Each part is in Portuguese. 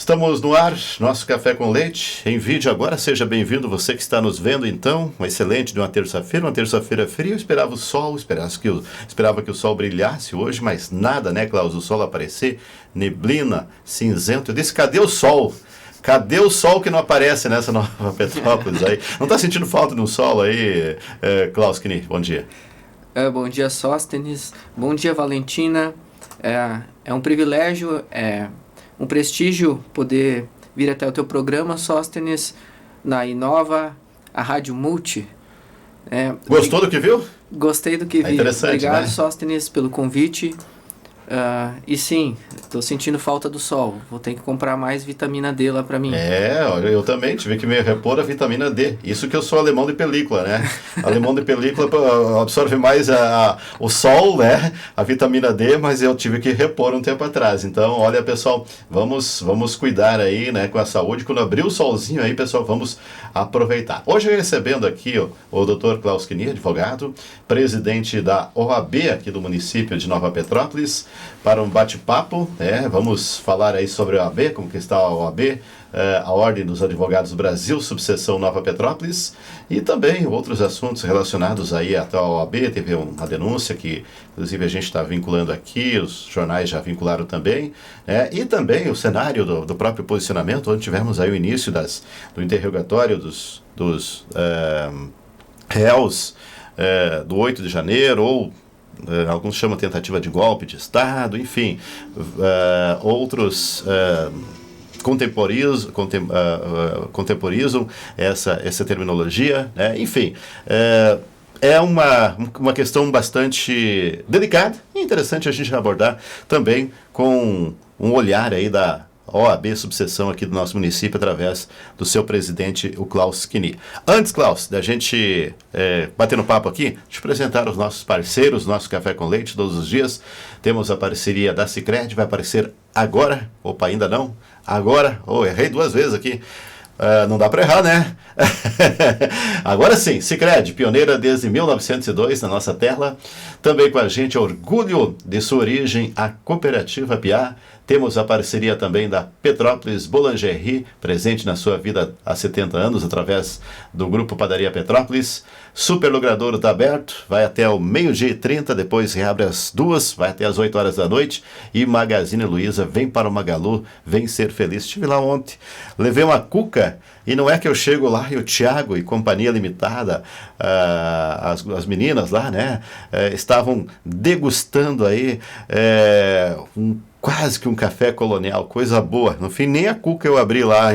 Estamos no ar, nosso Café com Leite, em vídeo agora. Seja bem-vindo, você que está nos vendo então. Uma excelente de uma terça-feira fria. Eu esperava o sol, esperava que o sol brilhasse hoje, mas nada, né, Klaus? O sol aparecer, neblina, cinzento. Eu disse, cadê o sol? Cadê o sol que não aparece nessa Nova Petrópolis aí? Não está sentindo falta de um sol aí, Klaus Knie? Bom dia. Bom dia, Sóstenes. Bom dia, Valentina. É um privilégio, um prestígio poder vir até o teu programa, Sóstenes, na Inova, a Rádio Multi. Gostou do que viu? Gostei do que vi. Interessante, obrigado, né? Sóstenes, pelo convite. E sim, estou sentindo falta do sol. Vou ter que comprar mais vitamina D lá para mim. Eu também tive que me repor a vitamina D. Isso que eu sou alemão de película, né? Alemão de película absorve mais o sol, né? A vitamina D, mas eu tive que repor um tempo atrás. Então, olha, pessoal, vamos cuidar aí, né, com a saúde. Quando abrir o solzinho aí, pessoal, vamos aproveitar. Hoje recebendo aqui o Dr. Klaus Knie, advogado, presidente da OAB aqui do município de Nova Petrópolis, para um bate-papo, né? Vamos falar aí sobre a OAB, como que está a OAB, a Ordem dos Advogados do Brasil, subseção Nova Petrópolis, e também outros assuntos relacionados aí até a OAB. Teve uma denúncia que, inclusive, a gente está vinculando aqui, os jornais já vincularam também, né? E também o cenário do próprio posicionamento, onde tivemos aí o início do interrogatório dos réus do 8 de janeiro, ou alguns chamam tentativa de golpe de Estado, enfim, outros contemporizam essa terminologia, né? Enfim, é uma questão bastante delicada e interessante a gente abordar também com um olhar aí da OAB subseção aqui do nosso município através do seu presidente, o Klaus Knie. Antes, Klaus, da gente bater no papo aqui, deixa eu apresentar os nossos parceiros, nosso Café com Leite todos os dias. Temos a parceria da Sicredi, vai aparecer agora. Opa, ainda não? Agora? Errei duas vezes aqui. Não dá para errar, né? Agora sim, Sicredi, pioneira desde 1902 na nossa terra. Também com a gente, orgulho de sua origem, a Cooperativa Piá. Temos a parceria também da Petrópolis Boulangerie, presente na sua vida há 70 anos, através do Grupo Padaria Petrópolis. Superlogradouro está aberto, vai até o 12h30, depois reabre às 2h, vai até às 8 horas da noite. E Magazine Luiza, vem para o Magalu, vem ser feliz. Estive lá ontem, levei uma cuca, e não é que eu chego lá e o Thiago e Companhia Limitada, as meninas lá, né, estavam degustando aí quase que um café colonial, coisa boa. No fim, nem a cuca eu abri lá.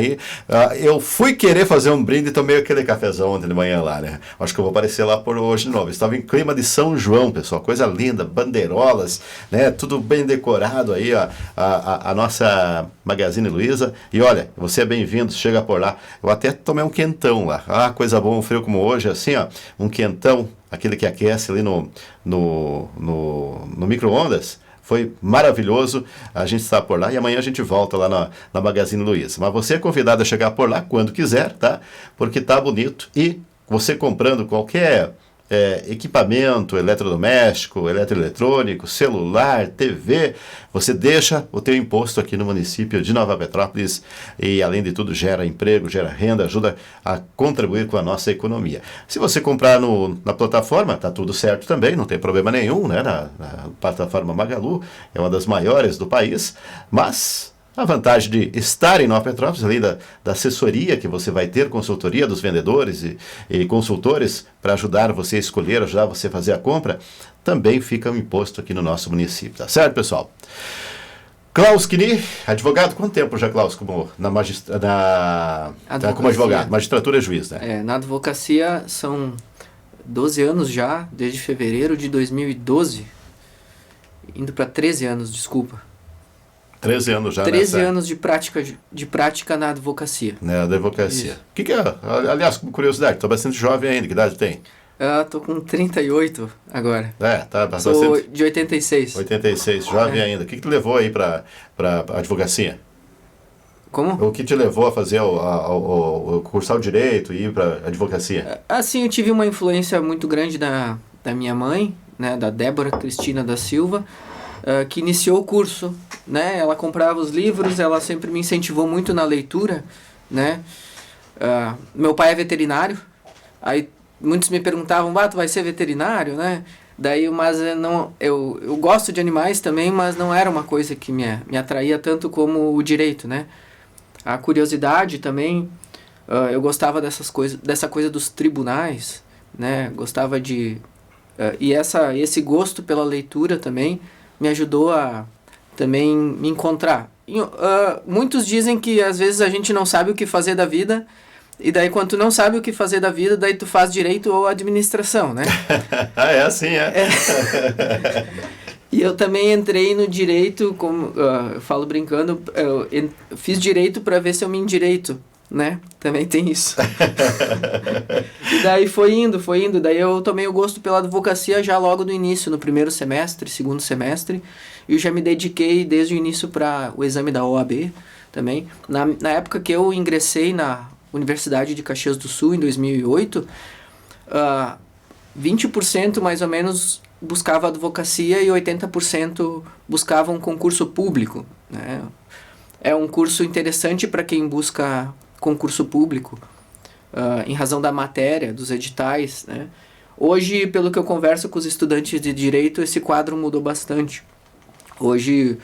Eu fui querer fazer um brinde e tomei aquele cafezão ontem de manhã lá, né? Acho que eu vou aparecer lá por hoje de novo. Estava em clima de São João, pessoal. Coisa linda, bandeirolas, né? Tudo bem decorado aí, ó, a nossa Magazine Luiza. E olha, você é bem-vindo, chega por lá. Eu até tomei um quentão lá. Coisa boa, um frio como hoje, assim, ó. Um quentão, aquele que aquece ali no micro-ondas. Foi maravilhoso, a gente está por lá e amanhã a gente volta lá na Magazine Luiza. Mas você é convidado a chegar por lá quando quiser, tá? Porque tá bonito e você comprando qualquer equipamento eletrodoméstico, eletroeletrônico, celular, TV, você deixa o teu imposto aqui no município de Nova Petrópolis e, além de tudo, gera emprego, gera renda, ajuda a contribuir com a nossa economia. Se você comprar na plataforma, tá tudo certo também, não tem problema nenhum, né? Na plataforma Magalu, é uma das maiores do país, mas a vantagem de estar em Nova Petrópolis, além da assessoria que você vai ter, consultoria dos vendedores e consultores para ajudar você a escolher, ajudar você a fazer a compra, também fica um imposto aqui no nosso município, tá certo, pessoal? Klaus Knie, advogado, quanto tempo já, Klaus, como advogado? Magistratura é juiz, né? Na advocacia são 12 anos já, desde fevereiro de 2012, indo para 13 anos, desculpa. 13 anos já, 13 anos de prática na advocacia. Na advocacia. O que é? Aliás, com curiosidade, estou bastante jovem ainda, que idade tem? Estou com 38 agora. Tá bastante. Sou de 86. 86, jovem ainda. O que te levou aí para a advocacia? Como? O que te levou a fazer cursar o direito e ir para a advocacia? Assim, eu tive uma influência muito grande da minha mãe, né, da Débora Cristina da Silva, que iniciou o curso, né? Ela comprava os livros, ela sempre me incentivou muito na leitura, né? Meu pai é veterinário, aí muitos me perguntavam, tu vai ser veterinário, né? Daí, mas eu gosto de animais também, mas não era uma coisa que me atraía tanto como o direito, né? A curiosidade também, eu gostava dessa coisa dos tribunais, né? Gostava de... e esse gosto pela leitura também me ajudou a também me encontrar. Muitos dizem que às vezes a gente não sabe o que fazer da vida, e daí quando tu não sabe o que fazer da vida, daí tu faz direito ou administração, né? É assim, E eu também entrei no direito, como eu falo brincando, eu fiz direito para ver se eu me endireito, né? Também tem isso. E daí foi indo. Daí eu tomei o gosto pela advocacia já logo no início, no primeiro semestre, segundo semestre. E eu já me dediquei desde o início para o exame da OAB também. Na época que eu ingressei na Universidade de Caxias do Sul, em 2008, 20% mais ou menos buscava advocacia e 80% buscava um concurso público, né? É um curso interessante para quem busca concurso público, em razão da matéria, dos editais, né? Hoje, pelo que eu converso com os estudantes de direito, esse quadro mudou bastante. Hoje,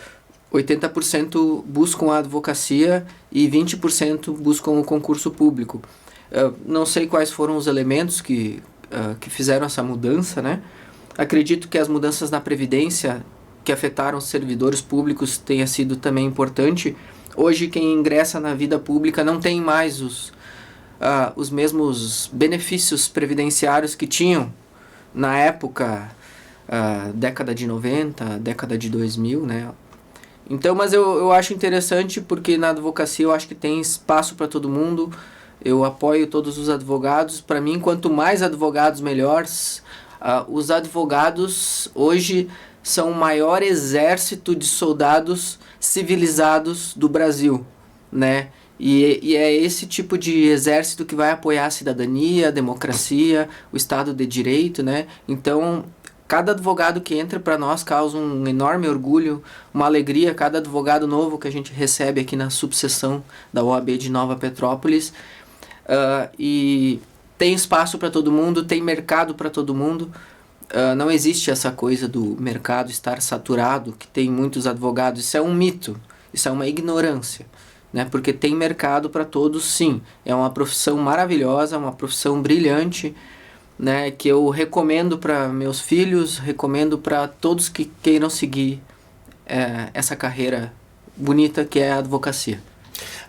80% buscam a advocacia e 20% buscam o concurso público. Não sei quais foram os elementos que fizeram essa mudança, né? Acredito que as mudanças na Previdência que afetaram os servidores públicos tenha sido também importante. Hoje, quem ingressa na vida pública não tem mais os mesmos benefícios previdenciários que tinham na época, década de 90, década de 2000, né? Então, mas eu acho interessante porque na advocacia eu acho que tem espaço para todo mundo. Eu apoio todos os advogados. Para mim, quanto mais advogados, melhores. Os advogados hoje são o maior exército de soldados civilizados do Brasil, né? E é esse tipo de exército que vai apoiar a cidadania, a democracia, o Estado de Direito, né? Então, cada advogado que entra para nós causa um enorme orgulho, uma alegria. Cada advogado novo que a gente recebe aqui na subseção da OAB de Nova Petrópolis. E tem espaço para todo mundo, tem mercado para todo mundo. Não existe essa coisa do mercado estar saturado, que tem muitos advogados. Isso é um mito, isso é uma ignorância, né? Porque tem mercado para todos, sim. É uma profissão maravilhosa, uma profissão brilhante, né? Que eu recomendo para meus filhos, recomendo para todos que queiram seguir essa carreira bonita que é a advocacia.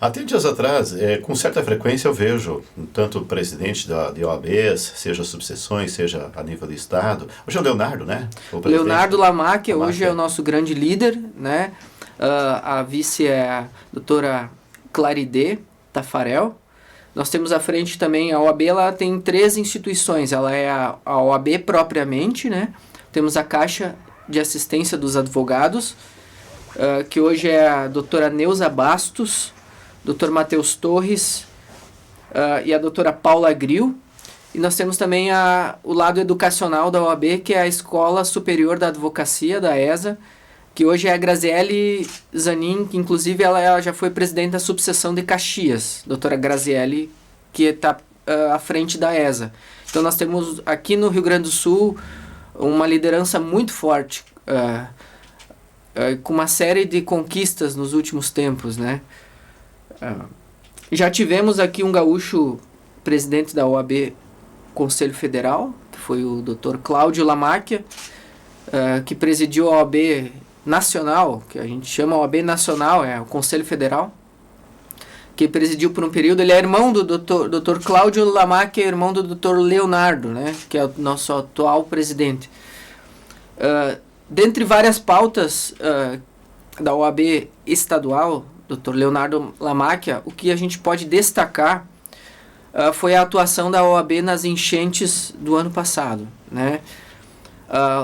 Há dias atrás, com certa frequência eu vejo, tanto o presidente de OABs, seja subseções, seja a nível do Estado. Hoje é o Leonardo, né? Leonardo Lamacchia, hoje é o nosso grande líder, né? A vice é a doutora Claride Tafarel. Nós temos à frente também a OAB, ela tem 3 instituições. Ela é a OAB propriamente, né? Temos a Caixa de Assistência dos Advogados, que hoje é a doutora Neuza Bastos, Dr. Matheus Torres e a doutora Paula Gril. E nós temos também o lado educacional da OAB, que é a Escola Superior da Advocacia, da ESA, que hoje é a Graziele Zanin, que inclusive ela já foi presidente da subseção de Caxias, doutora Graziele, que está à frente da ESA. Então nós temos aqui no Rio Grande do Sul uma liderança muito forte, com uma série de conquistas nos últimos tempos, né? Já tivemos aqui um gaúcho presidente da OAB Conselho Federal, que foi o Dr. Cláudio Lamacchia, que presidiu a OAB Nacional, que a gente chama OAB Nacional, é o Conselho Federal, que presidiu por um período. Ele é irmão do Dr. Cláudio Lamacchia, irmão do Dr. Leonardo, né, que é o nosso atual presidente. Dentre várias pautas da OAB estadual, Dr. Leonardo Lamacchia, o que a gente pode destacar foi a atuação da OAB nas enchentes do ano passado, né?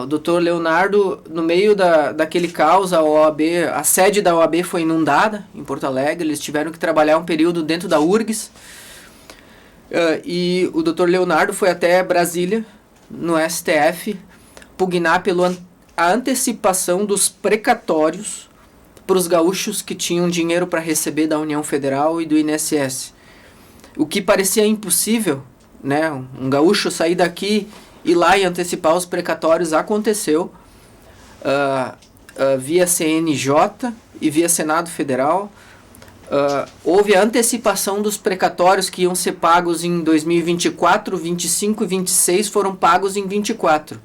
O Dr. Leonardo, no meio daquele caos, a sede da OAB foi inundada em Porto Alegre. Eles tiveram que trabalhar um período dentro da URGS, e o Dr. Leonardo foi até Brasília, no STF, pugnar pelo a antecipação dos precatórios para os gaúchos que tinham dinheiro para receber da União Federal e do INSS. O que parecia impossível, né? Um gaúcho sair daqui, ir lá e antecipar os precatórios, aconteceu via CNJ e via Senado Federal. Houve a antecipação dos precatórios que iam ser pagos em 2024, 25 e 26 foram pagos em 24,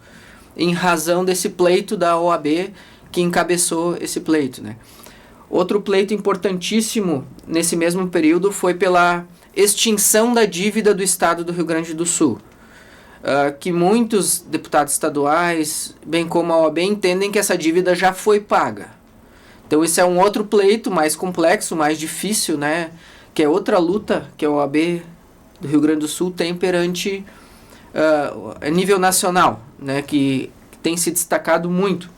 em razão desse pleito da OAB que encabeçou esse pleito, né? Outro pleito importantíssimo nesse mesmo período foi pela extinção da dívida do Estado do Rio Grande do Sul, que muitos deputados estaduais, bem como a OAB, entendem que essa dívida já foi paga. Então esse é um outro pleito mais complexo, mais difícil, né? Que é outra luta que a OAB do Rio Grande do Sul tem perante a nível nacional, né? Que tem se destacado muito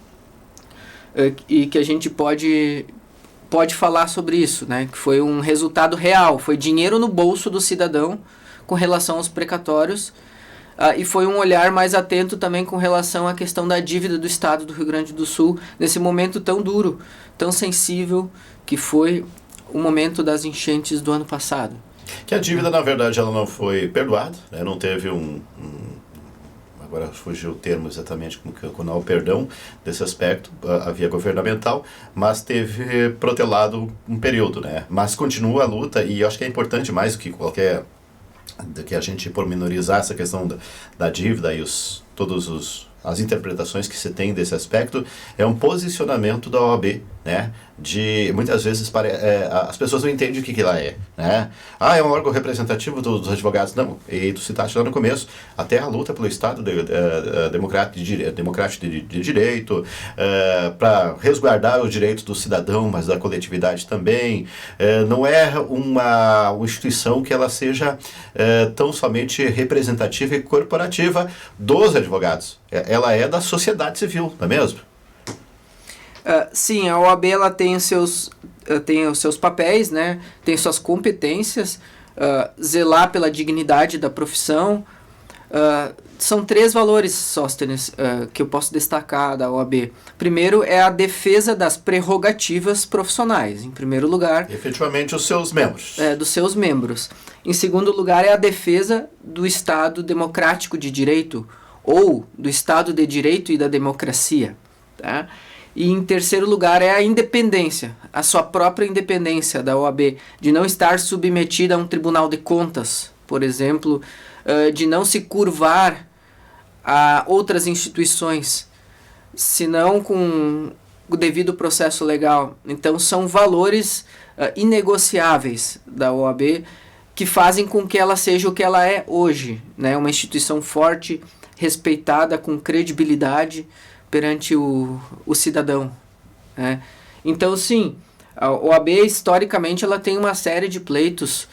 e que a gente pode falar sobre isso, né? Que foi um resultado real, foi dinheiro no bolso do cidadão com relação aos precatórios, e foi um olhar mais atento também com relação à questão da dívida do Estado do Rio Grande do Sul, nesse momento tão duro, tão sensível, que foi o momento das enchentes do ano passado. Que a dívida, na verdade, ela não foi perdoada, né? Não teve agora fugiu o termo exatamente como o perdão desse aspecto, a via governamental, mas teve protelado um período, né? Mas continua a luta, e eu acho que é importante mais do que qualquer, do que a gente pormenorizar essa questão da dívida e as interpretações que se tem desse aspecto, é um posicionamento da OAB, né? De muitas vezes as pessoas não entendem o que ela é, né? É um órgão representativo dos advogados. Não, e tu citaste lá no começo, até a luta pelo Estado democrático de direito, para resguardar os direitos do cidadão, mas da coletividade também. Não é uma instituição que ela seja tão somente representativa e corporativa dos advogados. Ela é da sociedade civil, não é mesmo? Sim, a OAB ela tem os seus papéis, né? Tem suas competências, zelar pela dignidade da profissão. São 3 valores, Sóstenes, que eu posso destacar da OAB. Primeiro é a defesa das prerrogativas profissionais, em primeiro lugar. Efetivamente os seus membros. Dos seus membros. Em segundo lugar é a defesa do Estado democrático de direito, ou do Estado de direito e da democracia, tá? E em terceiro lugar é a independência, a sua própria independência da OAB, de não estar submetida a um tribunal de contas, por exemplo, de não se curvar a outras instituições, senão com o devido processo legal. Então são valores inegociáveis da OAB que fazem com que ela seja o que ela é hoje, né? Uma instituição forte, respeitada, com credibilidade perante o cidadão, né? Então, sim, a OAB, historicamente, ela tem uma série de pleitos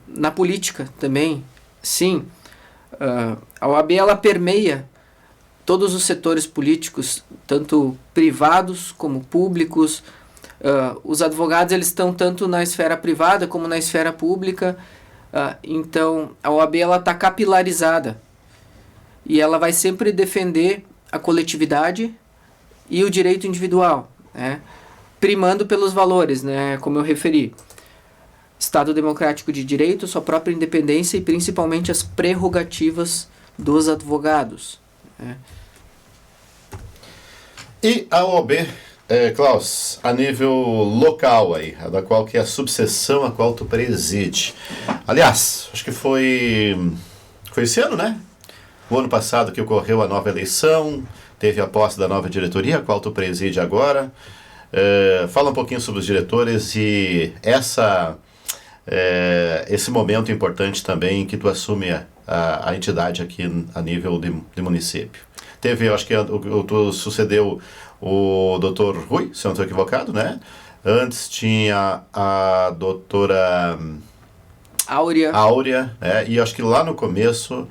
na política também. Sim, a OAB ela permeia todos os setores políticos, tanto privados como públicos. Os advogados eles estão tanto na esfera privada como na esfera pública. Então, a OAB está capilarizada e ela vai sempre defender a coletividade e o direito individual, né? Primando pelos valores, né? Como eu referi. Estado democrático de direito, sua própria independência e principalmente as prerrogativas dos advogados, né? E a OAB, Klaus, a nível local aí, da qual que é a subseção a qual tu preside. Aliás, acho que foi esse ano, né? O ano passado que ocorreu a nova eleição, teve a posse da nova diretoria, a qual tu preside agora. Fala um pouquinho sobre os diretores e esse momento importante também que tu assume a entidade aqui a nível de município. Teve, acho que tu sucedeu o Dr. Rui, se eu não estou equivocado, né? Antes tinha a doutora Áurea, né? E acho que lá no começo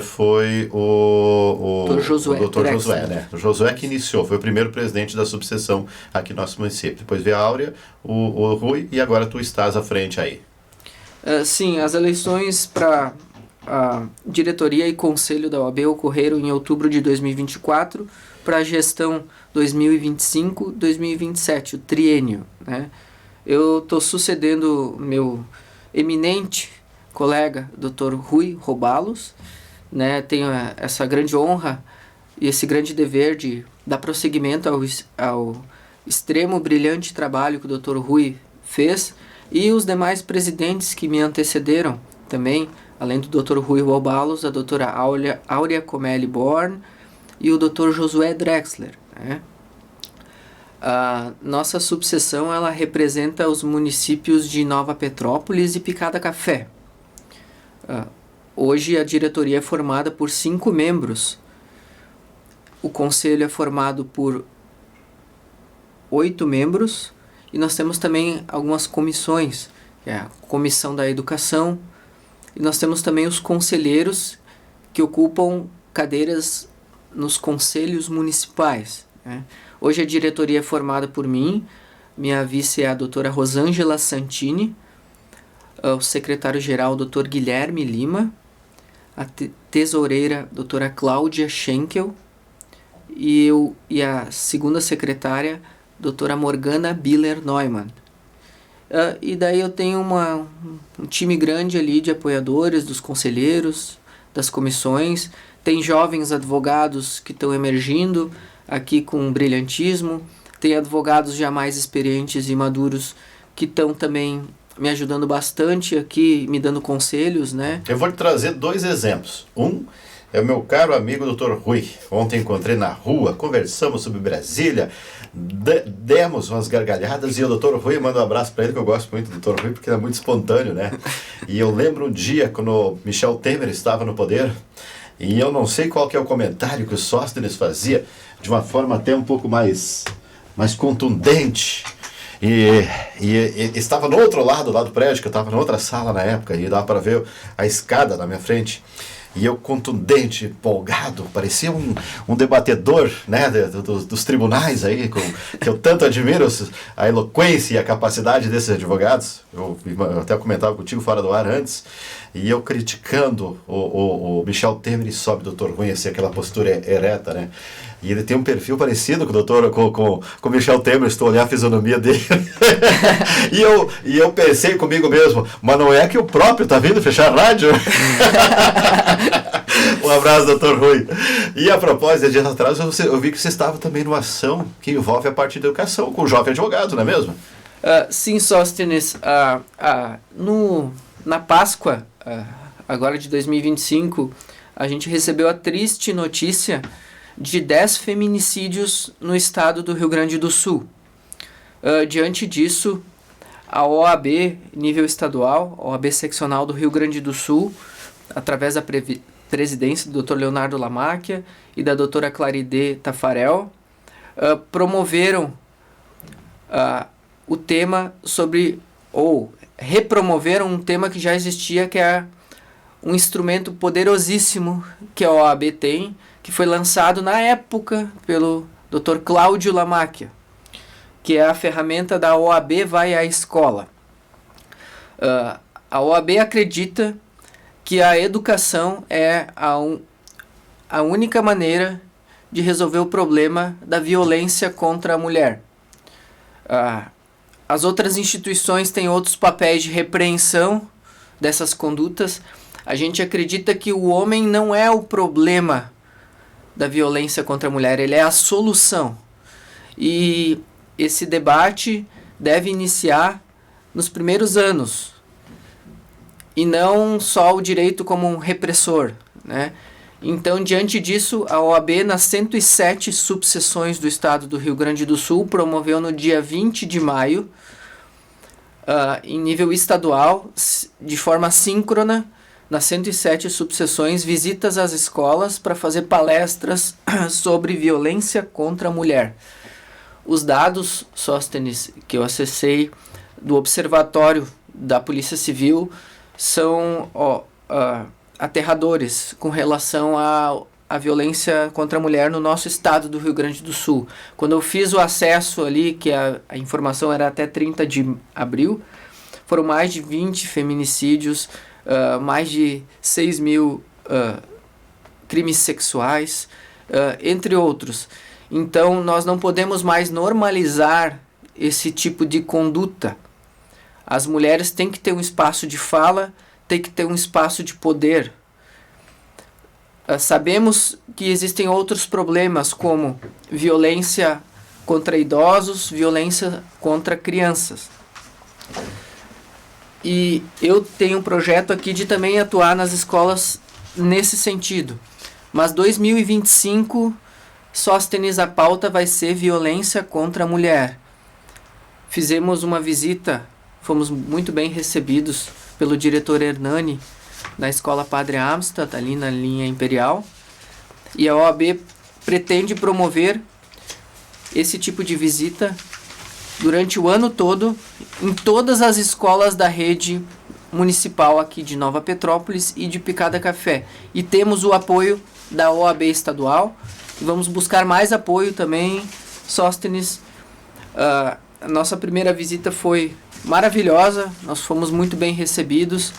foi o Dr. Josué, né? O Josué que iniciou, foi o primeiro presidente da subseção aqui no nosso município. Depois veio a Áurea, o Rui, e agora tu estás à frente aí. Sim, as eleições para a diretoria e conselho da OAB ocorreram em outubro de 2024 para a gestão 2025-2027, o triênio, né? Eu estou sucedendo meu eminente colega, Dr. Rui Robalos, né? Tenho essa grande honra e esse grande dever de dar prosseguimento ao extremo brilhante trabalho que o Dr. Rui fez, e os demais presidentes que me antecederam também, além do Dr. Rui Robalos, a doutora Áurea Comelli Born e o Dr. Josué Drexler, né? A nossa subseção, ela representa os municípios de Nova Petrópolis e Picada Café. Hoje a diretoria é formada por 5 membros. O conselho é formado por 8 membros e nós temos também algumas comissões, que é a Comissão da Educação, e nós temos também os conselheiros que ocupam cadeiras nos conselhos municipais, né? Hoje a diretoria é formada por mim, minha vice é a doutora Rosângela Santini, o secretário-geral, doutor Guilherme Lima, a tesoureira, doutora Cláudia Schenkel, e a segunda secretária, doutora Morgana Biller Neumann. E daí eu tenho um time grande ali de apoiadores, dos conselheiros, das comissões. Tem jovens advogados que estão emergindo aqui com brilhantismo. Tem advogados já mais experientes e maduros que estão também me ajudando bastante aqui, me dando conselhos, né? Eu vou te trazer 2 exemplos. Um é o meu caro amigo Dr. Rui. Ontem encontrei na rua, conversamos sobre Brasília, demos umas gargalhadas e o Dr. Rui, manda um abraço para ele, que eu gosto muito do Dr. Rui, porque ele é muito espontâneo, né? E eu lembro um dia, quando Michel Temer estava no poder, e eu não sei qual que é o comentário que o Sóstenes fazia, de uma forma até um pouco mais contundente, e estava no outro lado lá do prédio, que eu estava na outra sala na época, e dava para ver a escada na minha frente. E eu, contundente, empolgado, parecia um debatedor, né, dos tribunais aí, que eu tanto admiro a eloquência e a capacidade desses advogados. Eu até comentava contigo fora do ar antes, e eu criticando o Michel Temer, e sobe o Dr. Rui, assim, aquela postura ereta, né? E ele tem um perfil parecido com o Michel Temer, estou olhando a fisionomia dele. e eu pensei comigo mesmo, mas não é que o próprio está vindo fechar a rádio? Um abraço, doutor Rui. E a propósito, dias atrás eu vi que você estava também numa ação que envolve a parte da educação, com o jovem advogado, não é mesmo? Sim, Sóstenes. Na Páscoa, agora de 2025, a gente recebeu a triste notícia de 10 feminicídios no estado do Rio Grande do Sul. Diante disso, a OAB, nível estadual, a OAB seccional do Rio Grande do Sul, através da presidência do Dr. Leonardo Lamacchia e da doutora Claride Tafarel, promoveram o tema ou repromoveram um tema que já existia, que é um instrumento poderosíssimo que a OAB tem, que foi lançado na época pelo Dr. Cláudio Lamacchia, que é a ferramenta da OAB Vai à Escola. A OAB acredita que a educação é a única maneira de resolver o problema da violência contra a mulher. As outras instituições têm outros papéis de repreensão dessas condutas. A gente acredita que o homem não é o problema da violência contra a mulher, ele é a solução. E esse debate deve iniciar nos primeiros anos, e não só o direito como um repressor, né? Então, diante disso, a OAB, nas 107 subseções do estado do Rio Grande do Sul, promoveu no dia 20 de maio, em nível estadual, de forma síncrona, nas 107 subseções, visitas às escolas para fazer palestras sobre violência contra a mulher. Os dados, Sóstenes, que eu acessei do Observatório da Polícia Civil são aterradores com relação à violência contra a mulher no nosso estado do Rio Grande do Sul. Quando eu fiz o acesso ali, que a informação era até 30 de abril, foram mais de 20 feminicídios mais de 6 mil crimes sexuais, entre outros. Então, nós não podemos mais normalizar esse tipo de conduta. As mulheres têm que ter um espaço de fala, têm que ter um espaço de poder. Sabemos que existem outros problemas, como violência contra idosos, violência contra crianças. E eu tenho um projeto aqui de também atuar nas escolas nesse sentido. Mas 2025, Sóstenes, a pauta vai ser violência contra a mulher. Fizemos uma visita, fomos muito bem recebidos pelo diretor Hernani, na Escola Padre Amstad, ali na linha Imperial. E a OAB pretende promover esse tipo de visita durante o ano todo, em todas as escolas da rede municipal aqui de Nova Petrópolis e de Picada Café. E temos o apoio da OAB estadual. E vamos buscar mais apoio também, Sóstenes. A nossa primeira visita foi maravilhosa, nós fomos muito bem recebidos,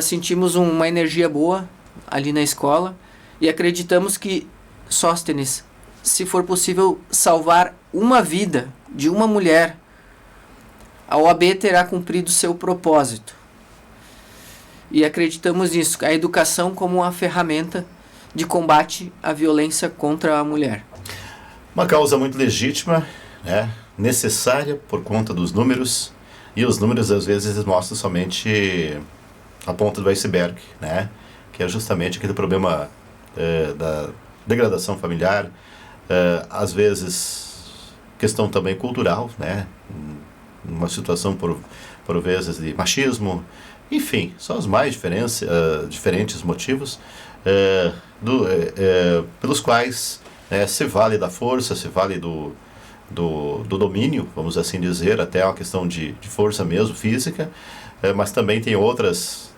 sentimos uma energia boa ali na escola e acreditamos que, Sóstenes, se for possível salvar uma vida de uma mulher, a OAB terá cumprido seu propósito. E acreditamos nisso, a educação como uma ferramenta de combate à violência contra a mulher. Uma causa muito legítima, né? Necessária por conta dos números, e os números às vezes mostram somente a ponta do iceberg, né? Que é justamente aquele problema da degradação familiar, às vezes questão também cultural, né? Uma situação por vezes de machismo, enfim, são os mais diferentes motivos pelos quais se vale da força, se vale do domínio, vamos assim dizer, até uma questão de força mesmo, física, mas também tem outros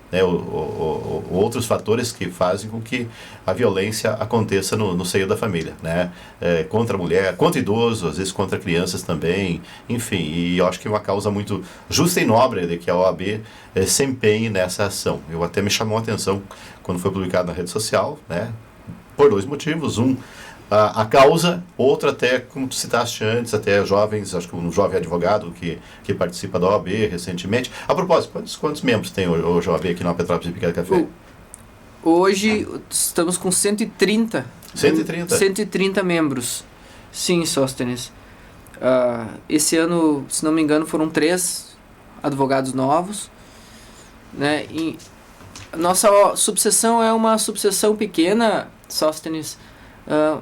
fatores que fazem com que a violência aconteça no seio da família, né? Contra a mulher, contra idoso, às vezes contra crianças também, enfim, e eu acho que é uma causa muito justa e nobre de que a OAB se empenhe nessa ação. Eu até me chamou a atenção quando foi publicado na rede social, né? Por dois motivos: a causa, outra até, como tu citaste antes, até jovens, acho que um jovem advogado que participa da OAB recentemente. A propósito, quantos membros tem hoje a OAB aqui na Petrópolis e Picada Café? Hoje estamos com 130. 130? 130 membros. Sim, Sóstenes. Esse ano, se não me engano, foram 3 advogados novos, né? E nossa subseção é uma subseção pequena, Sóstenes,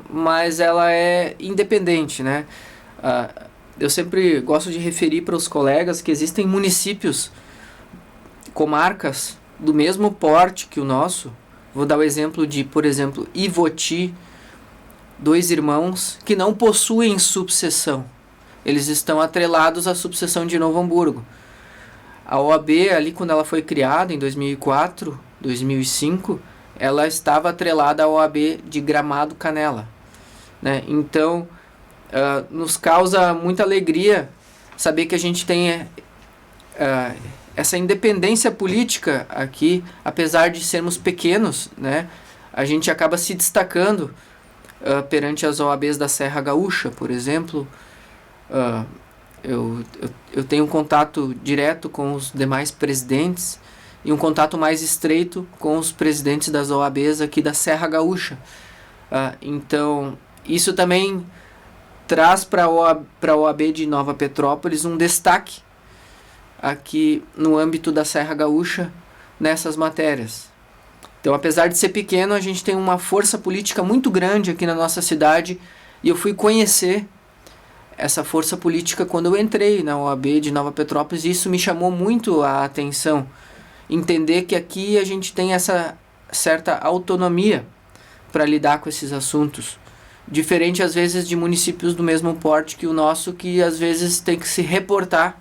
mas ela é independente, né? Eu sempre gosto de referir para os colegas que existem municípios, comarcas do mesmo porte que o nosso. Vou dar o exemplo de, por exemplo, Ivoti, 2 irmãos que não possuem subseção. Eles estão atrelados à subseção de Novo Hamburgo. A OAB, ali quando ela foi criada, em 2004, 2005, ela estava atrelada à OAB de Gramado Canela, né? Então, nos causa muita alegria saber que a gente tem essa independência política aqui, apesar de sermos pequenos, né? A gente acaba se destacando perante as OABs da Serra Gaúcha, por exemplo. Eu tenho um contato direto com os demais presidentes e um contato mais estreito com os presidentes das OABs aqui da Serra Gaúcha. Então, isso também traz para a OAB de Nova Petrópolis um destaque aqui no âmbito da Serra Gaúcha nessas matérias. Então, apesar de ser pequeno, a gente tem uma força política muito grande aqui na nossa cidade, e eu fui conhecer essa força política quando eu entrei na OAB de Nova Petrópolis, e isso me chamou muito a atenção. Entender que aqui a gente tem essa certa autonomia para lidar com esses assuntos. Diferente, às vezes, de municípios do mesmo porte que o nosso, que às vezes tem que se reportar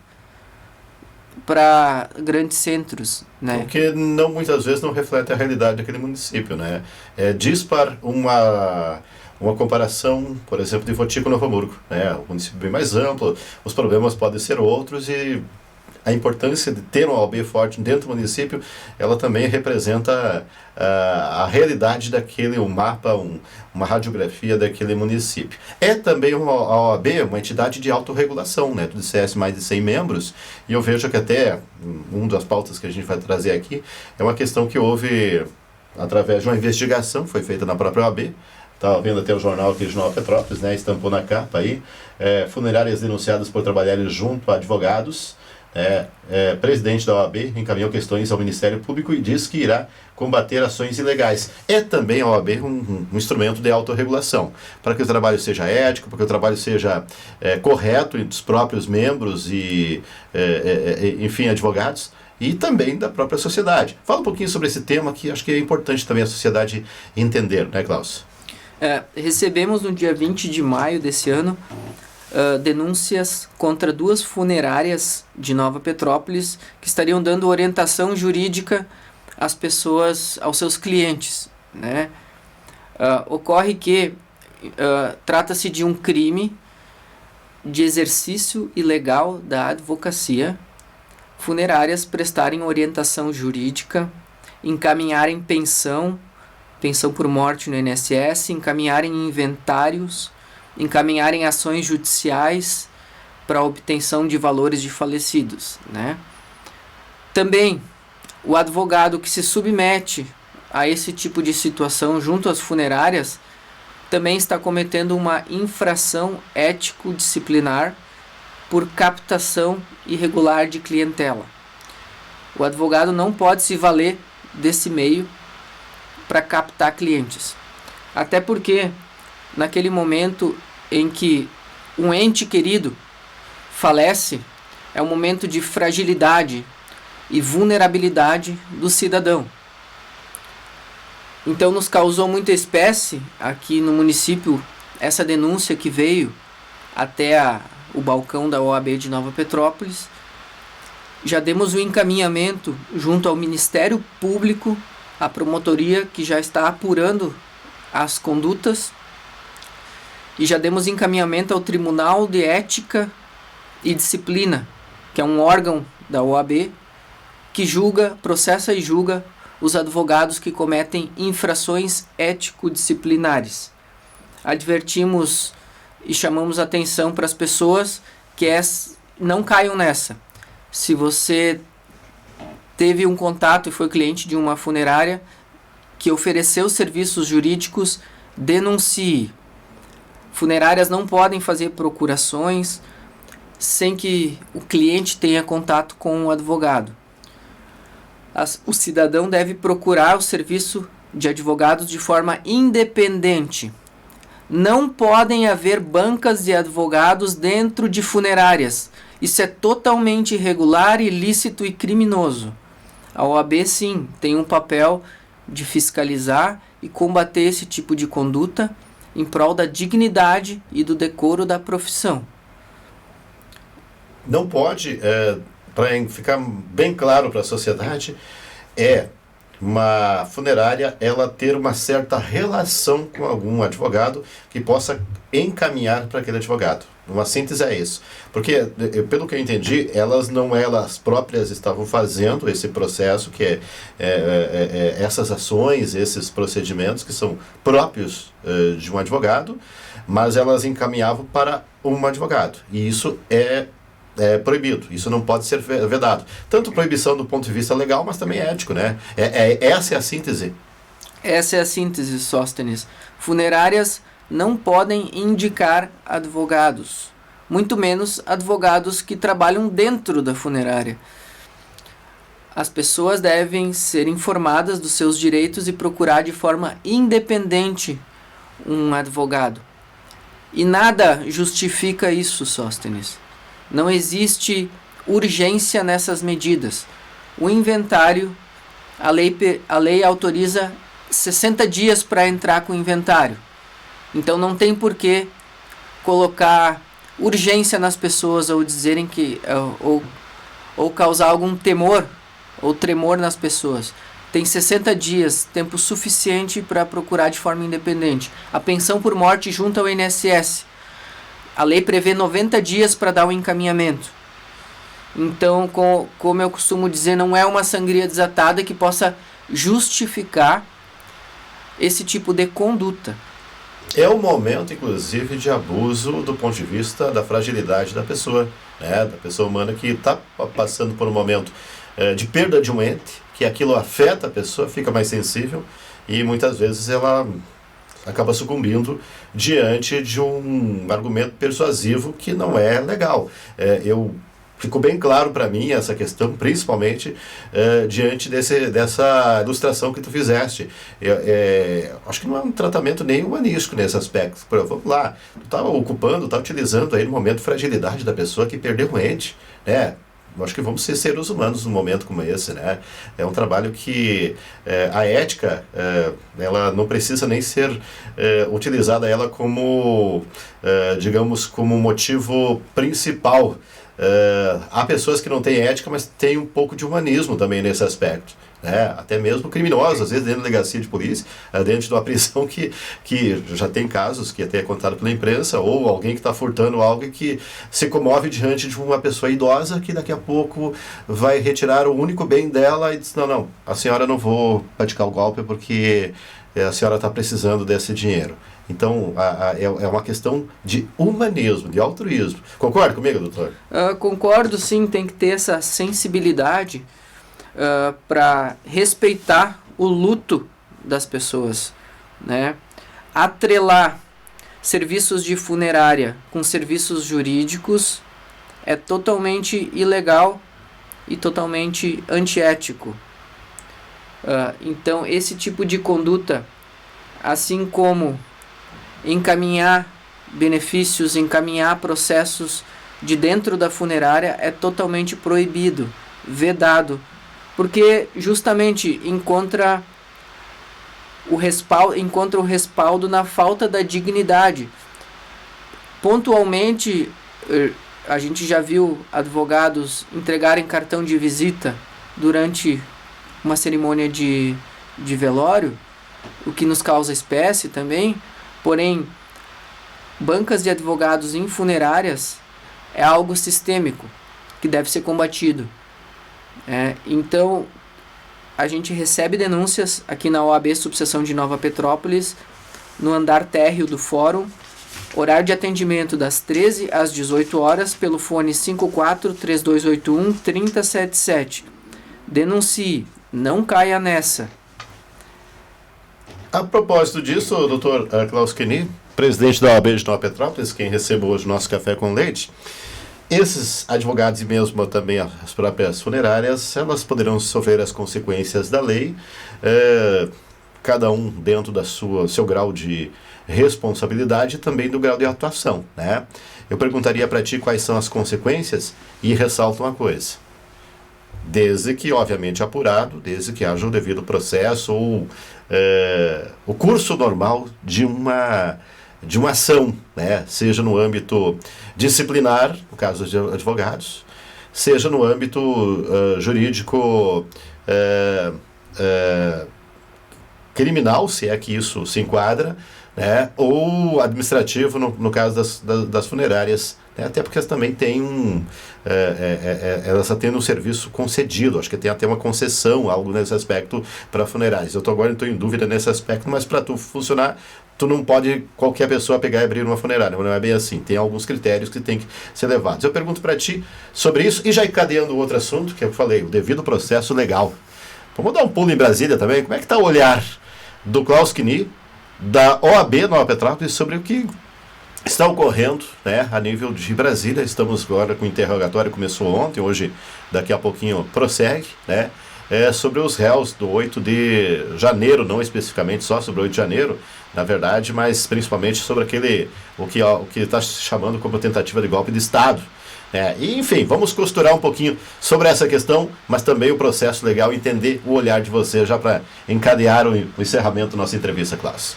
para grandes centros, né? Porque muitas vezes não reflete a realidade daquele município, né? É dispar uma comparação, por exemplo, de Ivoti com Novo Hamburgo, né? O município bem mais amplo, os problemas podem ser outros e a importância de ter uma OAB forte dentro do município, ela também representa a realidade daquele, um mapa, uma radiografia daquele município. É também a OAB uma entidade de autorregulação, né? Tu disseste mais de 100 membros, e eu vejo que até, uma das pautas que a gente vai trazer aqui, é uma questão que houve através de uma investigação que foi feita na própria OAB. Estava vendo até o jornal aqui de Nova Petrópolis, né? Estampou na capa aí, funerárias denunciadas por trabalharem junto a advogados. Presidente da OAB encaminhou questões ao Ministério Público e diz que irá combater ações ilegais. É também a OAB um instrumento de autorregulação, para que o trabalho seja ético, para que o trabalho seja correto entre os próprios membros e, enfim, advogados, e também da própria sociedade. Fala um pouquinho sobre esse tema, que acho que é importante também a sociedade entender, né, Klaus? Recebemos no dia 20 de maio desse ano denúncias contra 2 funerárias de Nova Petrópolis que estariam dando orientação jurídica às pessoas, aos seus clientes, né? Ocorre que trata-se de um crime de exercício ilegal da advocacia, funerárias prestarem orientação jurídica, encaminharem pensão por morte no INSS, encaminharem inventários, encaminharem ações judiciais para a obtenção de valores de falecidos, né? Também, o advogado que se submete a esse tipo de situação junto às funerárias também está cometendo uma infração ético-disciplinar por captação irregular de clientela. O advogado não pode se valer desse meio para captar clientes. Até porque, naquele momento em que um ente querido falece, é um momento de fragilidade e vulnerabilidade do cidadão. Então nos causou muita espécie aqui no município essa denúncia que veio até o balcão da OAB de Nova Petrópolis. Já demos o encaminhamento junto ao Ministério Público, à promotoria que já está apurando as condutas, e já demos encaminhamento ao Tribunal de Ética e Disciplina, que é um órgão da OAB que processa e julga os advogados que cometem infrações ético-disciplinares. Advertimos e chamamos atenção para as pessoas que não caiam nessa. Se você teve um contato e foi cliente de uma funerária que ofereceu serviços jurídicos, denuncie. Funerárias não podem fazer procurações sem que o cliente tenha contato com o advogado. O cidadão deve procurar o serviço de advogados de forma independente. Não podem haver bancas de advogados dentro de funerárias. Isso é totalmente irregular, ilícito e criminoso. A OAB, sim, tem um papel de fiscalizar e combater esse tipo de conduta em prol da dignidade e do decoro da profissão. Não pode, para ficar bem claro para a sociedade, uma funerária ela ter uma certa relação com algum advogado que possa encaminhar para aquele advogado. Uma síntese é isso. Porque, pelo que eu entendi, elas próprias estavam fazendo esse processo, que essas ações, esses procedimentos que são próprios de um advogado, mas elas encaminhavam para um advogado. E isso é proibido, isso não pode ser vedado. Tanto proibição do ponto de vista legal, mas também ético, né? Essa é a síntese. Essa é a síntese, Sóstenes. Funerárias não podem indicar advogados, muito menos advogados que trabalham dentro da funerária. As pessoas devem ser informadas dos seus direitos e procurar de forma independente um advogado. E nada justifica isso, Sóstenes. Não existe urgência nessas medidas. O inventário, a lei autoriza 60 dias para entrar com o inventário. Então não tem por que colocar urgência nas pessoas ou dizerem que ou causar algum temor ou tremor nas pessoas. Tem 60 dias, tempo suficiente para procurar de forma independente. A pensão por morte junto ao INSS. A lei prevê 90 dias para dar o encaminhamento. Então, como eu costumo dizer, não é uma sangria desatada que possa justificar esse tipo de conduta. É um momento, inclusive, de abuso do ponto de vista da fragilidade da pessoa, né? Da pessoa humana que está passando por um momento de perda de um ente, que aquilo afeta a pessoa, fica mais sensível e muitas vezes ela acaba sucumbindo diante de um argumento persuasivo que não é legal. Ficou bem claro para mim essa questão, principalmente diante dessa ilustração que tu fizeste. Acho que não é um tratamento nem humanístico nesse aspecto. Vamos lá, tu está utilizando aí no momento de fragilidade da pessoa que perdeu um ente, né? Acho que vamos ser seres humanos num momento como esse, né? É um trabalho que a ética, ela não precisa nem ser utilizada ela como, digamos, como motivo principal. Há pessoas que não têm ética, mas têm um pouco de humanismo também nesse aspecto. Né? Até mesmo criminosos, às vezes dentro da delegacia de polícia, dentro de uma prisão que já tem casos que até é contado pela imprensa, ou alguém que está furtando algo e que se comove diante de uma pessoa idosa que daqui a pouco vai retirar o único bem dela e diz, não, a senhora não vou praticar o golpe porque a senhora está precisando desse dinheiro. Então, é uma questão de humanismo, de altruísmo. Concorda comigo, doutor? Concordo, sim. Tem que ter essa sensibilidade para respeitar o luto das pessoas, né? Atrelar serviços de funerária com serviços jurídicos é totalmente ilegal e totalmente antiético. Então, esse tipo de conduta, assim como encaminhar benefícios, encaminhar processos de dentro da funerária, é totalmente proibido, vedado, porque justamente encontra o respaldo na falta da dignidade. Pontualmente, a gente já viu advogados entregarem cartão de visita durante uma cerimônia de velório, o que nos causa espécie também. Porém, bancas de advogados em funerárias é algo sistêmico que deve ser combatido. Então, a gente recebe denúncias aqui na OAB Subseção de Nova Petrópolis, no andar térreo do fórum, horário de atendimento das 13 às 18 horas, pelo fone 54-3281-3077. Denuncie, não caia nessa. A propósito disso, doutor Klaus Knie, presidente da OAB de Nova Petrópolis, quem recebe hoje o nosso café com leite, esses advogados e mesmo também as próprias funerárias, elas poderão sofrer as consequências da lei, cada um dentro da seu grau de responsabilidade e também do grau de atuação, né? Eu perguntaria para ti quais são as consequências e ressalto uma coisa. Desde que, obviamente, apurado, desde que haja o devido processo ou o curso normal de uma ação, né? Seja no âmbito disciplinar, no caso de advogados, seja no âmbito jurídico criminal, se é que isso se enquadra, né? Ou administrativo, no caso das funerárias, né? Até porque elas também têm elas têm um serviço concedido, acho que tem até uma concessão, algo nesse aspecto para funerárias. Agora estou em dúvida nesse aspecto, mas para tu funcionar, tu não pode qualquer pessoa pegar e abrir uma funerária, não é bem assim, tem alguns critérios que tem que ser levados. Eu pergunto para ti sobre isso, e já encadeando o outro assunto, que eu falei, o devido processo legal. Vamos dar um pulo em Brasília também, como é que está o olhar do Klaus Knie, da OAB Nova Petrópolis, sobre o que está ocorrendo, né, a nível de Brasília. Estamos agora com o interrogatório, começou ontem, hoje, daqui a pouquinho, prossegue, né, sobre os réus do 8 de janeiro, não especificamente só sobre o 8 de janeiro, na verdade, mas principalmente sobre o que está chamando como tentativa de golpe de Estado. E, enfim, vamos costurar um pouquinho sobre essa questão, mas também o processo legal, entender o olhar de você, já para encadear o encerramento da nossa entrevista, Klaus.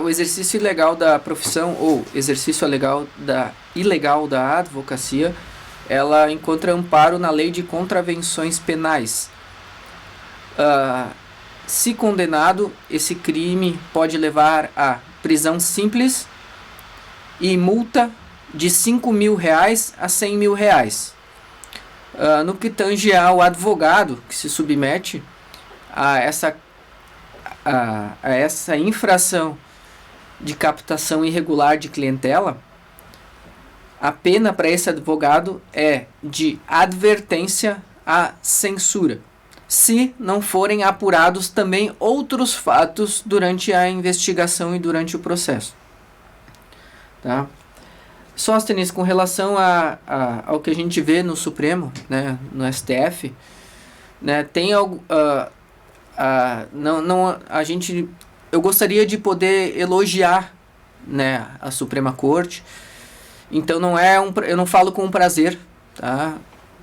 O exercício ilegal da profissão, ou exercício ilegal da advocacia, ela encontra amparo na Lei de Contravenções Penais. Se condenado, esse crime pode levar a prisão simples e multa de R$5.000 a R$100.000. no que tange ao advogado que se submete a essa infração de captação irregular de clientela, a pena para esse advogado é de advertência à censura, se não forem apurados também outros fatos durante a investigação e durante o processo. Tá? Sóstenes, com relação ao que a gente vê no Supremo, né, no STF, né, tem algo... eu gostaria de poder elogiar, né, a Suprema Corte. Então eu não falo com prazer, tá,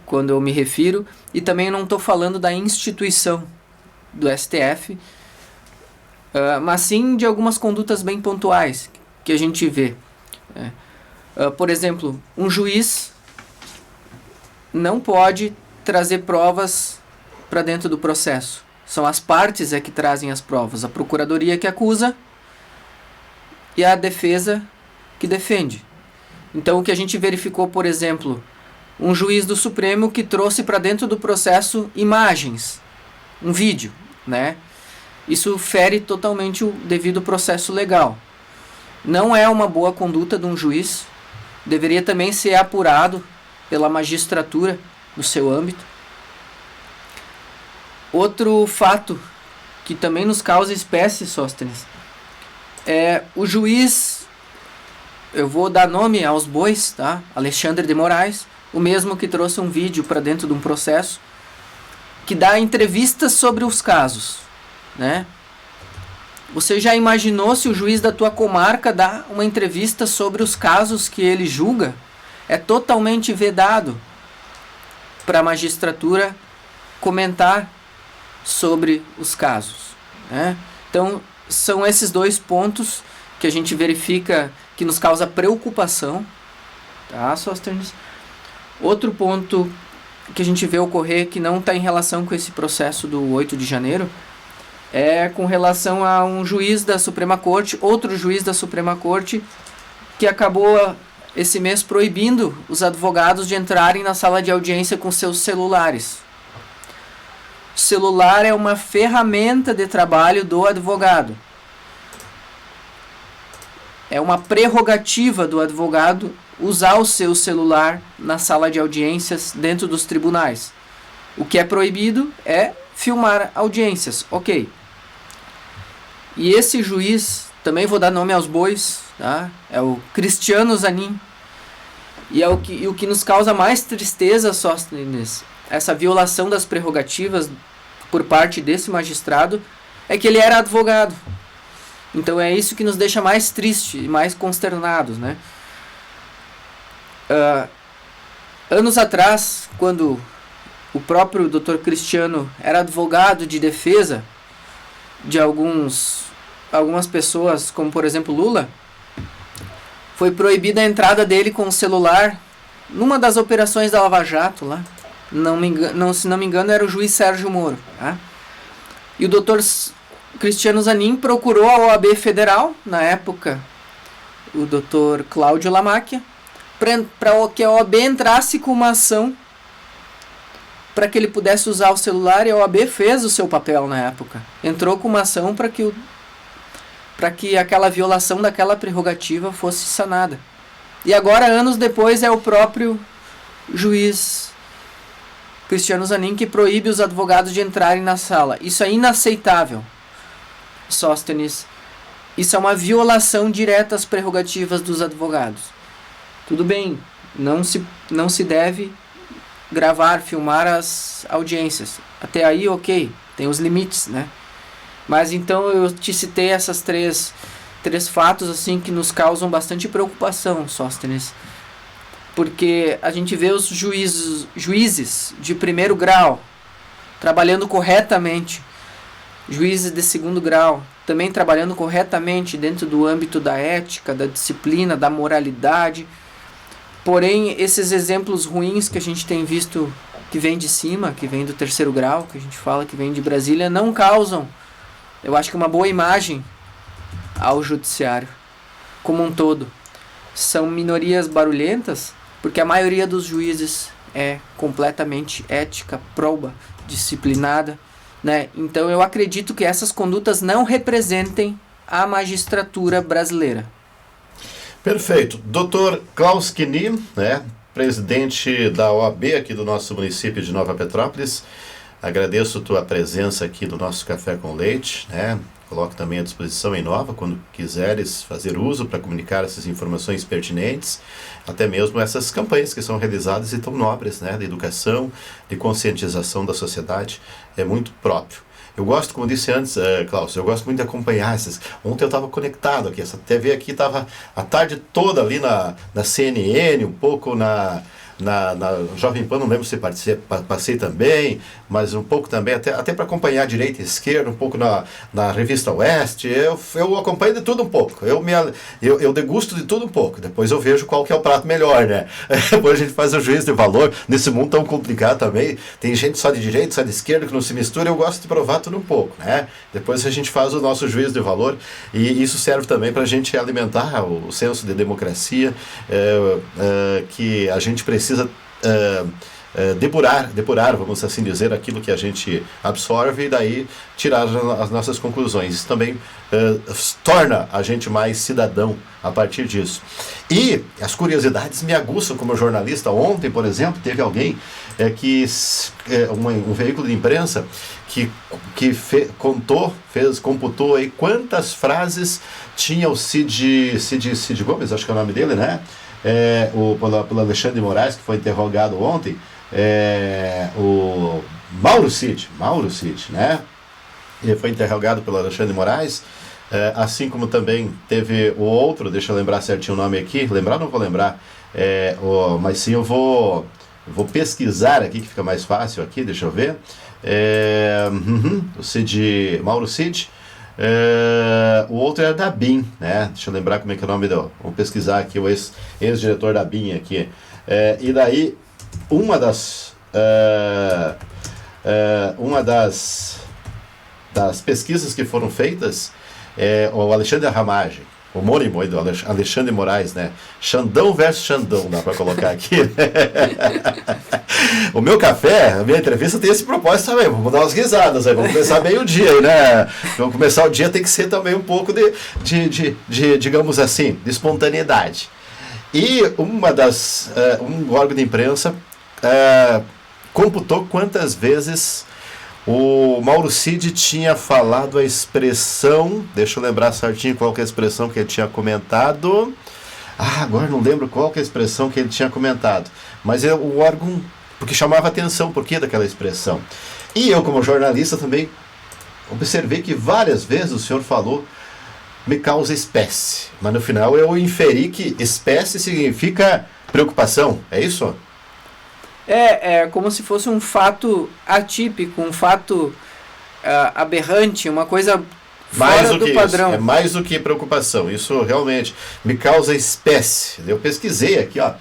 quando eu me refiro, e também não estou falando da instituição do STF, mas sim de algumas condutas bem pontuais que a gente vê. Por exemplo, um juiz não pode trazer provas para dentro do processo. São as partes que trazem as provas. A procuradoria que acusa e a defesa que defende. Então, o que a gente verificou, por exemplo, um juiz do Supremo que trouxe para dentro do processo imagens, um vídeo, né? Isso fere totalmente o devido processo legal. Não é uma boa conduta de um juiz. Deveria também ser apurado pela magistratura no seu âmbito. Outro fato que também nos causa espécie, Sóstenes, é o juiz, eu vou dar nome aos bois, tá? Alexandre de Moraes, o mesmo que trouxe um vídeo para dentro de um processo, que dá entrevistas sobre os casos, né? Você já imaginou se o juiz da tua comarca dá uma entrevista sobre os casos que ele julga? É totalmente vedado para a magistratura comentar sobre os casos, né? Então, são esses dois pontos que a gente verifica que nos causa preocupação, tá, Sóstenes? Outro ponto que a gente vê ocorrer que não está em relação com esse processo do 8 de janeiro é com relação a um juiz da Suprema Corte, outro juiz da Suprema Corte, que acabou esse mês proibindo os advogados de entrarem na sala de audiência com seus celulares. O celular é uma ferramenta de trabalho do advogado. É uma prerrogativa do advogado usar o seu celular na sala de audiências dentro dos tribunais. O que é proibido é filmar audiências, ok. E esse juiz, também vou dar nome aos bois, tá? É o Cristiano Zanin. E o que nos causa mais tristeza, Sóstenes, essa violação das prerrogativas por parte desse magistrado, é que ele era advogado. Então é isso que nos deixa mais triste e mais consternados, né? Anos atrás, quando o próprio Dr. Cristiano era advogado de defesa de algumas pessoas, como por exemplo Lula, foi proibida a entrada dele com o celular numa das operações da Lava Jato lá. Se não me engano, era o juiz Sérgio Moro. Tá? E o Dr. Cristiano Zanin procurou a OAB Federal, na época, o Dr. Cláudio Lamacchia, para que a OAB entrasse com uma ação para que ele pudesse usar o celular, e a OAB fez o seu papel na época. Entrou com uma ação para que aquela violação daquela prerrogativa fosse sanada. E agora, anos depois, é o próprio juiz Cristiano Zanin que proíbe os advogados de entrarem na sala. Isso é inaceitável, Sóstenes. Isso é uma violação direta às prerrogativas dos advogados. Tudo bem, não se deve gravar, filmar as audiências. Até aí, ok, tem os limites, né? Mas então eu te citei essas três fatos assim que nos causam bastante preocupação, Sóstenes. Porque a gente vê os juízes de primeiro grau trabalhando corretamente, juízes de segundo grau também trabalhando corretamente dentro do âmbito da ética, da disciplina, da moralidade. Porém, esses exemplos ruins que a gente tem visto, que vem de cima, que vem do terceiro grau, que a gente fala que vem de Brasília, não causam, eu acho que uma boa imagem ao judiciário como um todo. São minorias barulhentas, porque a maioria dos juízes é completamente ética, proba, disciplinada, né? Então eu acredito que essas condutas não representem a magistratura brasileira. Perfeito. Dr. Klaus Knie, né, presidente da OAB aqui do nosso município de Nova Petrópolis, agradeço a tua presença aqui no nosso Café com Leite, né? Coloco também à disposição em Nova, quando quiseres fazer uso para comunicar essas informações pertinentes, até mesmo essas campanhas que são realizadas e tão nobres, né, de educação, de conscientização da sociedade, é muito próprio. Eu gosto, como disse antes, Klaus, eu gosto muito de acompanhar essas. Ontem eu estava conectado aqui, essa TV aqui estava a tarde toda ali na CNN, um pouco na Jovem Pan, não lembro se passei também, mas um pouco também, até para acompanhar a direita e a esquerda, um pouco na Revista Oeste, eu acompanho de tudo um pouco, eu degusto de tudo um pouco, depois eu vejo qual que é o prato melhor, né? Depois a gente faz o juízo de valor, nesse mundo tão complicado também, tem gente só de direita, só de esquerda, que não se mistura, eu gosto de provar tudo um pouco, né? Depois a gente faz o nosso juízo de valor, e isso serve também para a gente alimentar o senso de democracia, que a gente precisa depurar, vamos assim dizer, aquilo que a gente absorve e daí tirar as nossas conclusões. Isso também torna a gente mais cidadão a partir disso. E as curiosidades me aguçam como jornalista. Ontem, por exemplo, teve alguém um veículo de imprensa que computou aí quantas frases tinha o Cid Gomes, acho que é o nome dele, né? Pelo Alexandre de Moraes, que foi interrogado ontem, o Mauro Cid, né? Ele foi interrogado pelo Alexandre de Moraes, assim como também teve o outro, deixa eu lembrar certinho o nome aqui, lembrar não vou lembrar, mas sim eu vou pesquisar aqui, que fica mais fácil aqui, deixa eu ver, o Mauro Cid. O outro era da BIM, né? Deixa eu lembrar como é que é o nome do. Vamos pesquisar aqui o ex-diretor da BIM aqui. E daí, uma das pesquisas que foram feitas é o Alexandre Ramagem, homônimo do Alexandre Moraes, né? Xandão versus Xandão, dá para colocar aqui. O meu café, a minha entrevista tem esse propósito também. Vamos dar umas risadas aí, vamos começar bem o dia aí, né? Vamos começar o dia, tem que ser também um pouco de digamos assim, de espontaneidade. E um órgão de imprensa computou quantas vezes o Mauro Cid tinha falado a expressão, deixa eu lembrar certinho qual que é a expressão que ele tinha comentado. Agora não lembro qual que é a expressão que ele tinha comentado. Mas o órgão, porque chamava atenção, por que daquela expressão. E eu, como jornalista, também observei que várias vezes o senhor falou me causa espécie. Mas no final eu inferi que espécie significa preocupação, é isso? É como se fosse um fato atípico, um fato aberrante, uma coisa fora do padrão. Isso, é mais do que preocupação, isso realmente me causa espécie. Eu pesquisei aqui, ó,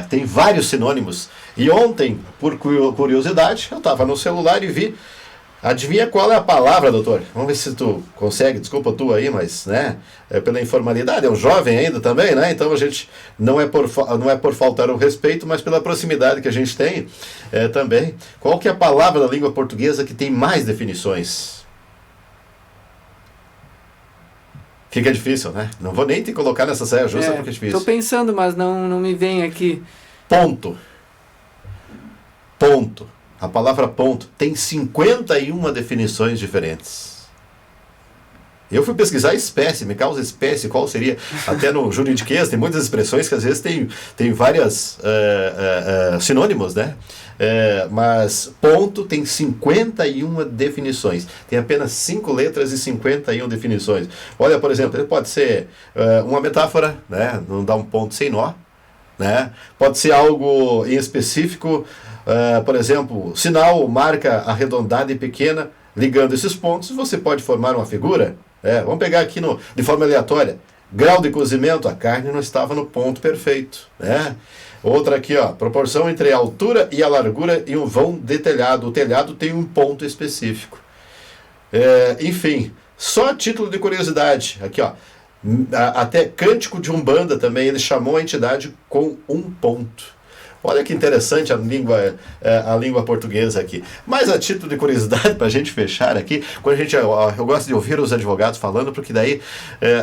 tem vários sinônimos. E ontem, por curiosidade, eu estava no celular e vi. Adivinha qual é a palavra, doutor? Vamos ver se tu consegue, desculpa tu aí, mas, né, pela informalidade, é um jovem ainda também, né, então a gente não é por faltar o respeito, mas pela proximidade que a gente tem também. Qual que é a palavra da língua portuguesa que tem mais definições? Fica difícil, né? Não vou nem te colocar nessa saia justa porque é difícil. Tô pensando, mas não me vem aqui. Ponto. A palavra ponto tem 51 definições diferentes. Eu fui pesquisar espécie, me causa espécie, qual seria? Até no juridiquês tem muitas expressões que às vezes tem várias sinônimos, né? Mas ponto tem 51 definições. Tem apenas 5 letras e 51 definições. Olha, por exemplo, ele pode ser uma metáfora, né? Não dá um ponto sem nó, né? Pode ser algo em específico. Por exemplo, sinal, marca arredondada e pequena, ligando esses pontos, você pode formar uma figura. Vamos pegar aqui de forma aleatória. Grau de cozimento, a carne não estava no ponto perfeito. Né? Outra aqui, ó, proporção entre a altura e a largura em um vão de telhado. O telhado tem um ponto específico. Enfim, só título de curiosidade. Aqui, ó, até Cântico de Umbanda também, ele chamou a entidade com um ponto. Olha que interessante a língua portuguesa aqui. Mas a título de curiosidade, para a gente fechar aqui, quando eu gosto de ouvir os advogados falando, porque daí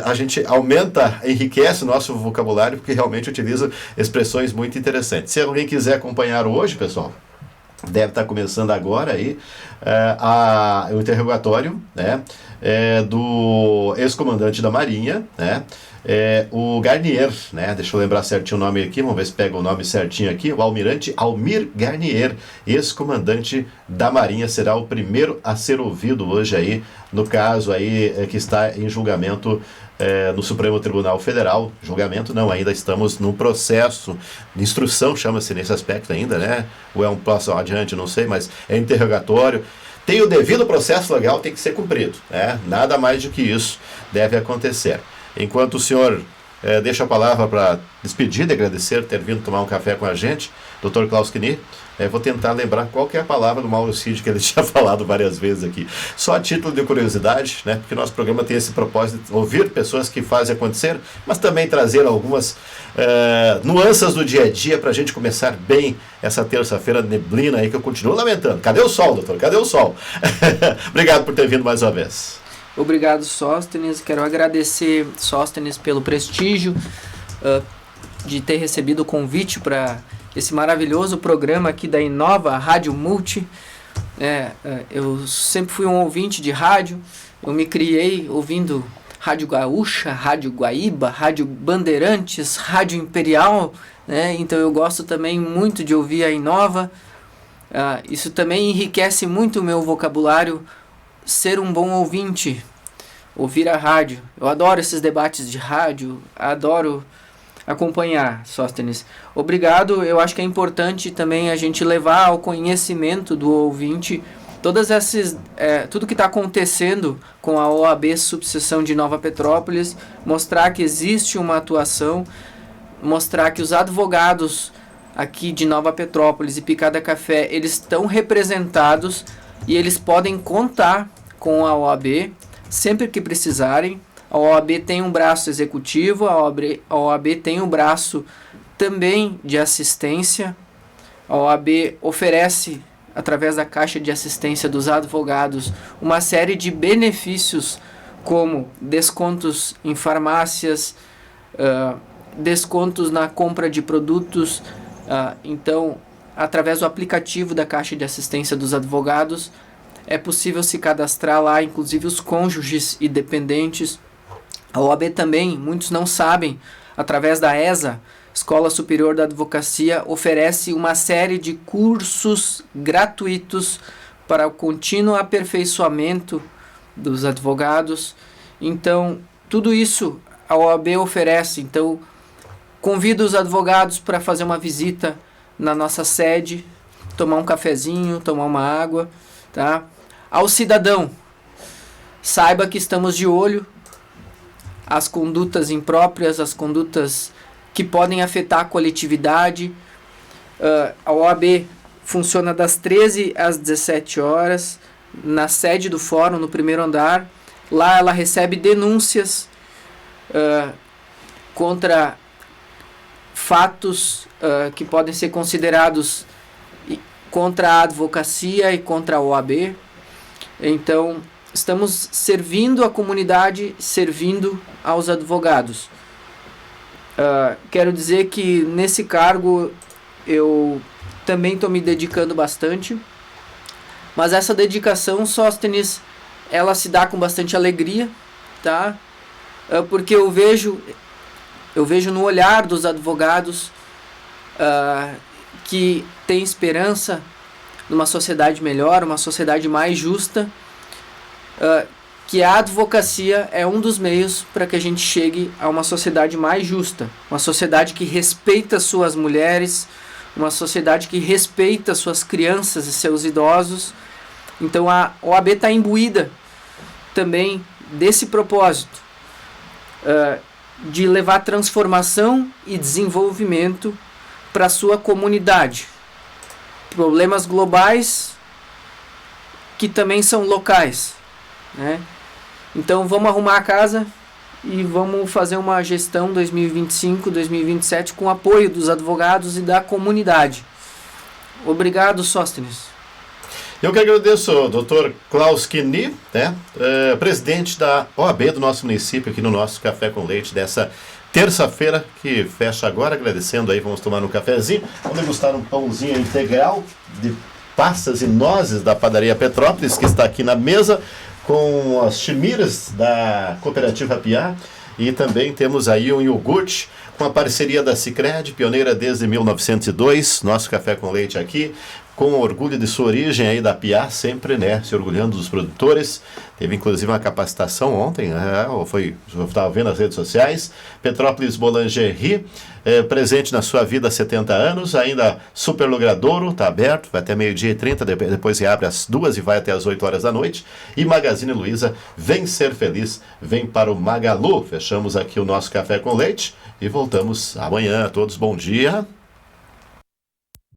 a gente aumenta, enriquece o nosso vocabulário, porque realmente utiliza expressões muito interessantes. Se alguém quiser acompanhar hoje, pessoal, deve estar começando agora aí o interrogatório, né, do ex-comandante da Marinha, né, o Garnier, né, deixa eu lembrar certinho o nome aqui, vamos ver se pega o nome certinho aqui, o almirante Almir Garnier, ex-comandante da Marinha, será o primeiro a ser ouvido hoje aí, no caso aí que está em julgamento no Supremo Tribunal Federal. Julgamento não, ainda estamos no processo de instrução, chama-se nesse aspecto ainda, né, ou é um passo adiante, não sei, mas é interrogatório. Tem o devido processo legal, tem que ser cumprido, né? Nada mais do que isso deve acontecer. Enquanto o senhor deixa a palavra para despedir e agradecer ter vindo tomar um café com a gente, Dr. Klaus Knie, vou tentar lembrar qual que é a palavra do Mauro Cid que ele tinha falado várias vezes aqui. Só a título de curiosidade, né? Porque nosso programa tem esse propósito de ouvir pessoas que fazem acontecer, mas também trazer algumas nuances do dia a dia para a gente começar bem essa terça-feira neblina aí que eu continuo lamentando. Cadê o sol, doutor? Cadê o sol? Obrigado por ter vindo mais uma vez. Obrigado, Sóstenes. Quero agradecer, Sóstenes, pelo prestígio de ter recebido o convite para esse maravilhoso programa aqui da Inova Rádio Multi. Eu sempre fui um ouvinte de rádio. Eu me criei ouvindo Rádio Gaúcha, Rádio Guaíba, Rádio Bandeirantes, Rádio Imperial, né? Então eu gosto também muito de ouvir a Inova. Isso também enriquece muito o meu vocabulário, ser um bom ouvinte, ouvir a rádio. Eu adoro esses debates de rádio, adoro acompanhar, Sóstenes. Obrigado, eu acho que é importante também a gente levar ao conhecimento do ouvinte tudo que está acontecendo com a OAB Subseção de Nova Petrópolis, mostrar que existe uma atuação, mostrar que os advogados aqui de Nova Petrópolis e Picada Café, eles estão representados e eles podem contar com a OAB sempre que precisarem. A OAB tem um braço executivo, a OAB tem um braço também de assistência. A OAB oferece, através da Caixa de Assistência dos Advogados, uma série de benefícios, como descontos em farmácias, descontos na compra de produtos. Então, através do aplicativo da Caixa de Assistência dos Advogados, é possível se cadastrar lá, inclusive os cônjuges e dependentes. A OAB também, muitos não sabem, através da ESA, Escola Superior da Advocacia, oferece uma série de cursos gratuitos para o contínuo aperfeiçoamento dos advogados. Então, tudo isso a OAB oferece. Então, convido os advogados para fazer uma visita na nossa sede, tomar um cafezinho, tomar uma água, tá? Ao cidadão, saiba que estamos de olho as condutas impróprias, as condutas que podem afetar a coletividade. A OAB funciona das 13 às 17 horas, na sede do fórum, no primeiro andar. Lá ela recebe denúncias contra fatos que podem ser considerados contra a advocacia e contra a OAB. Então, estamos servindo a comunidade, servindo aos advogados. Quero dizer que nesse cargo eu também estou me dedicando bastante, mas essa dedicação, Sóstenes, ela se dá com bastante alegria, tá? Porque eu vejo no olhar dos advogados que tem esperança numa sociedade melhor, uma sociedade mais justa, que a advocacia é um dos meios para que a gente chegue a uma sociedade mais justa, uma sociedade que respeita suas mulheres, uma sociedade que respeita suas crianças e seus idosos. Então a OAB está imbuída também desse propósito, de levar transformação e desenvolvimento para a sua comunidade. Problemas globais que também são locais, né? Então vamos arrumar a casa, e vamos fazer uma gestão 2025, 2027 com apoio dos advogados e da comunidade. Obrigado, Sóstenes. Eu que agradeço ao Dr. Klaus Knie, né, presidente da OAB do nosso município, aqui no nosso Café com Leite dessa terça-feira, que fecha agora. Agradecendo aí, vamos tomar um cafezinho, vamos degustar um pãozinho integral de passas e nozes da padaria Petrópolis, que está aqui na mesa, com as chimiras da Cooperativa Piá, e também temos aí um iogurte com a parceria da Sicredi, pioneira desde 1902, nosso Café com Leite aqui, com orgulho de sua origem aí da Piá, sempre, né, se orgulhando dos produtores. Teve inclusive uma capacitação ontem, eu estava vendo nas redes sociais. Petrópolis Boulangerie, presente na sua vida há 70 anos, ainda Super Logradouro, está aberto, vai até 12h30, depois reabre às 2h e vai até às 8 horas da noite. E Magazine Luiza, vem ser feliz, vem para o Magalu. Fechamos aqui o nosso Café com Leite e voltamos amanhã. A todos, bom dia.